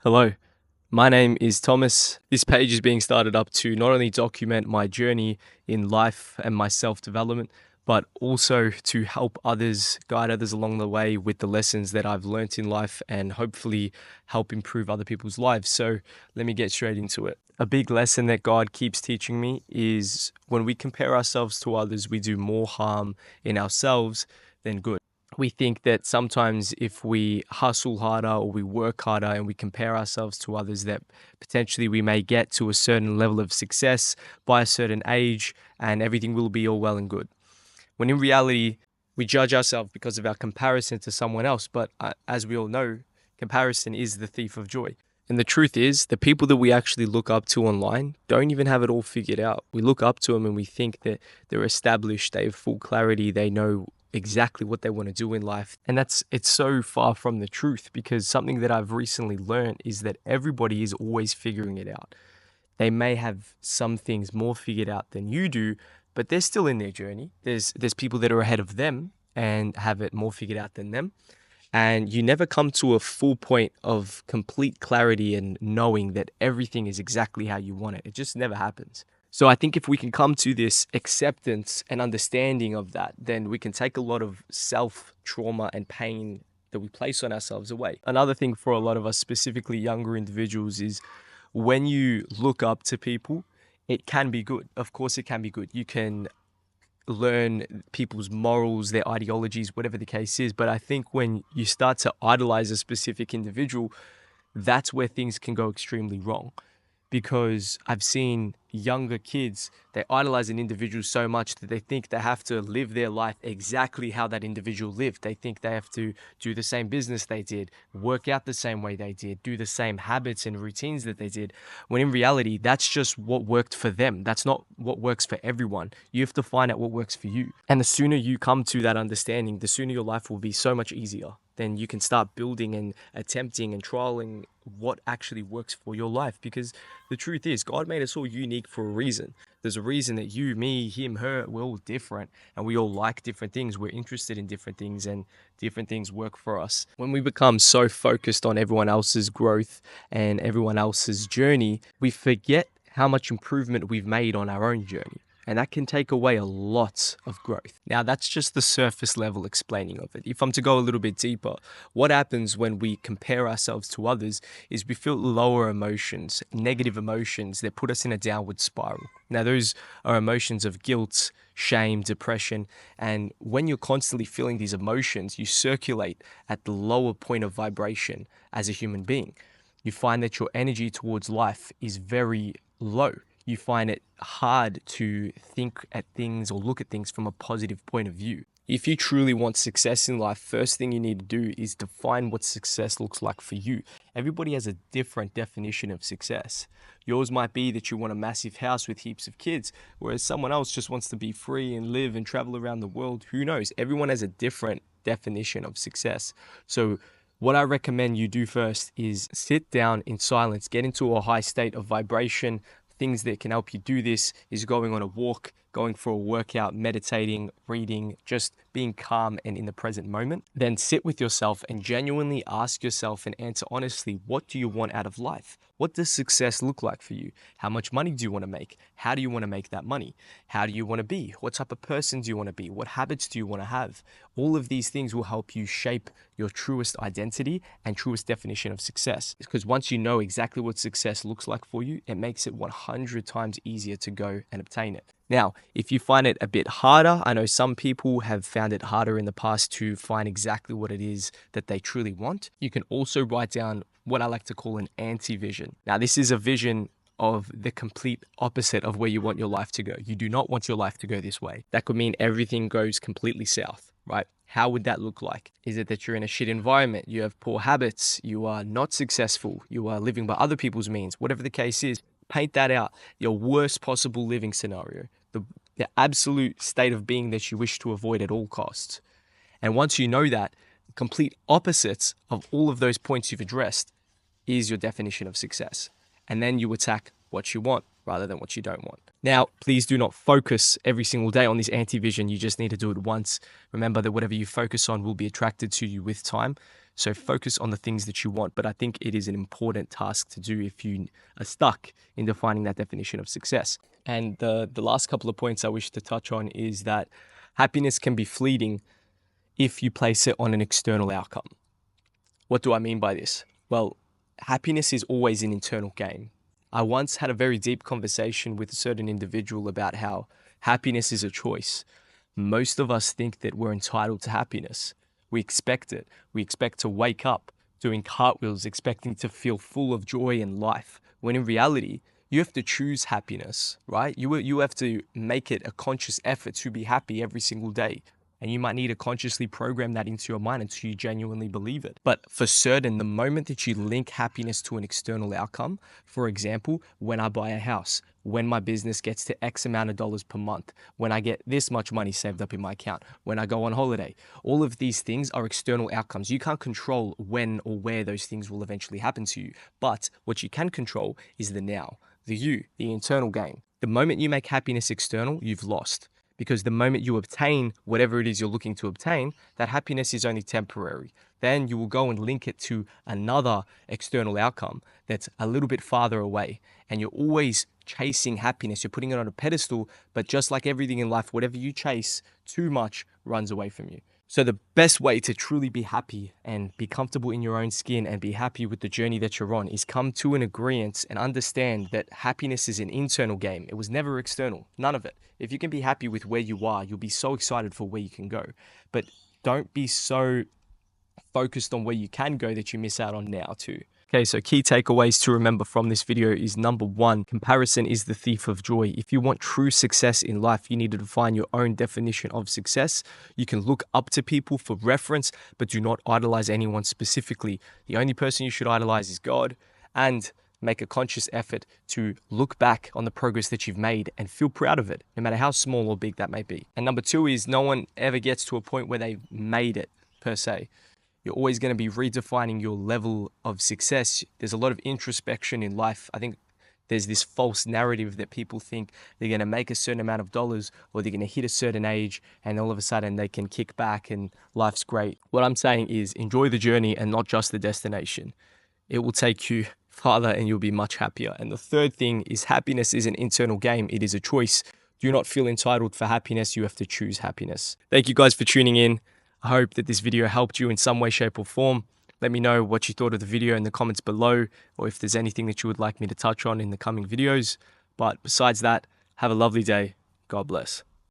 Hello, my name is Thomas. This page is being started up to not only document my journey in life and my self-development, but also to help others, guide others along the way with the lessons that I've learnt in life and hopefully help improve other people's lives. So let me get straight into it. A big lesson that God keeps teaching me is when we compare ourselves to others, we do more harm in ourselves than good. We think that sometimes if we hustle harder or we work harder and we compare ourselves to others, that potentially we may get to a certain level of success by a certain age and everything will be all well and good. When in reality, we judge ourselves because of our comparison to someone else. But as we all know, comparison is the thief of joy. And the truth is, the people that we actually look up to online don't even have it all figured out. We look up to them and we think that they're established, they have full clarity, they know exactly what they want to do in life. And it's so far from the truth, because something that I've recently learned is that everybody is always figuring it out. They may have some things more figured out than you do, but they're still in their journey. There's people that are ahead of them and have it more figured out than them. And you never come to a full point of complete clarity and knowing that everything is exactly how you want it. It just never happens. So I think if we can come to this acceptance and understanding of that, then we can take a lot of self-trauma and pain that we place on ourselves away. Another thing for a lot of us, specifically younger individuals, is when you look up to people, it can be good. Of course, it can be good. You can learn people's morals, their ideologies, whatever the case is. But I think when you start to idolize a specific individual, that's where things can go extremely wrong. Because I've seen younger kids, they idolize an individual so much that they think they have to live their life exactly how that individual lived. They think they have to do the same business they did, work out the same way they did, do the same habits and routines that they did, when in reality, that's just what worked for them. That's not what works for everyone. You have to find out what works for you. And the sooner you come to that understanding, the sooner your life will be so much easier. Then you can start building and attempting and trialing what actually works for your life. Because the truth is, God made us all unique for a reason. There's a reason that you, me, him, her, we're all different and we all like different things. We're interested in different things and different things work for us. When we become so focused on everyone else's growth and everyone else's journey, we forget how much improvement we've made on our own journey. And that can take away a lot of growth. Now, that's just the surface level explaining of it. If I'm to go a little bit deeper, what happens when we compare ourselves to others is we feel lower emotions, negative emotions that put us in a downward spiral. Now, those are emotions of guilt, shame, depression. And when you're constantly feeling these emotions, you circulate at the lower point of vibration as a human being. You find that your energy towards life is very low. You find it hard to think at things or look at things from a positive point of view. If you truly want success in life, first thing you need to do is define what success looks like for you. Everybody has a different definition of success. Yours might be that you want a massive house with heaps of kids, whereas someone else just wants to be free and live and travel around the world. Who knows? Everyone has a different definition of success. So what I recommend you do first is sit down in silence, get into a high state of vibration. Things that can help you do this is going on a walk, going for a workout, meditating, reading, just being calm and in the present moment. Then sit with yourself and genuinely ask yourself and answer honestly, what do you want out of life? What does success look like for you? How much money do you want to make? How do you want to make that money? How do you want to be? What type of person do you want to be? What habits do you want to have? All of these things will help you shape your truest identity and truest definition of success. Because once you know exactly what success looks like for you, it makes it 100 times easier to go and obtain it. Now, if you find it a bit harder, I know some people have found it harder in the past to find exactly what it is that they truly want. You can also write down what I like to call an anti-vision. Now, this is a vision of the complete opposite of where you want your life to go. You do not want your life to go this way. That could mean everything goes completely south, right? How would that look like? Is it that you're in a shit environment? You have poor habits? You are not successful? You are living by other people's means? Whatever the case is, paint that out. Your worst possible living scenario. The absolute state of being that you wish to avoid at all costs. And once you know that, complete opposites of all of those points you've addressed is your definition of success. And then you attack what you want rather than what you don't want. Now, please do not focus every single day on this anti-vision. You just need to do it once. Remember that whatever you focus on will be attracted to you with time. So focus on the things that you want. But I think it is an important task to do if you are stuck in defining that definition of success. And the last couple of points I wish to touch on is that happiness can be fleeting if you place it on an external outcome. What do I mean by this? Well, happiness is always an internal game. I once had a very deep conversation with a certain individual about how happiness is a choice. Most of us think that we're entitled to happiness. We expect it. We expect to wake up doing cartwheels, expecting to feel full of joy and life, when in reality, you have to choose happiness, right? You have to make it a conscious effort to be happy every single day. And you might need to consciously program that into your mind until you genuinely believe it. But for certain, the moment that you link happiness to an external outcome, for example, when I buy a house, when my business gets to X amount of dollars per month, when I get this much money saved up in my account, when I go on holiday, all of these things are external outcomes. You can't control when or where those things will eventually happen to you. But what you can control is the now, the you, the internal game. The moment you make happiness external, you've lost. Because the moment you obtain whatever it is you're looking to obtain, that happiness is only temporary. Then you will go and link it to another external outcome that's a little bit farther away. And you're always chasing happiness. You're putting it on a pedestal, but just like everything in life, whatever you chase too much runs away from you. So the best way to truly be happy and be comfortable in your own skin and be happy with the journey that you're on is come to an agreement and understand that happiness is an internal game. It was never external, none of it. If you can be happy with where you are, you'll be so excited for where you can go. But don't be so focused on where you can go that you miss out on now too. Okay, so key takeaways to remember from this video is number one, comparison is the thief of joy. If you want true success in life, you need to define your own definition of success. You can look up to people for reference, but do not idolize anyone specifically. The only person you should idolize is God, and make a conscious effort to look back on the progress that you've made and feel proud of it, no matter how small or big that may be. And number two is no one ever gets to a point where they've made it per se. You're always going to be redefining your level of success. There's a lot of introspection in life. I think there's this false narrative that people think they're going to make a certain amount of dollars or they're going to hit a certain age and all of a sudden they can kick back and life's great. What I'm saying is enjoy the journey and not just the destination. It will take you farther and you'll be much happier. And the third thing is happiness is an internal game. It is a choice. Do not feel entitled for happiness. You have to choose happiness. Thank you guys for tuning in. I hope that this video helped you in some way, shape, or form. Let me know what you thought of the video in the comments below, or if there's anything that you would like me to touch on in the coming videos. But besides that, have a lovely day. God bless.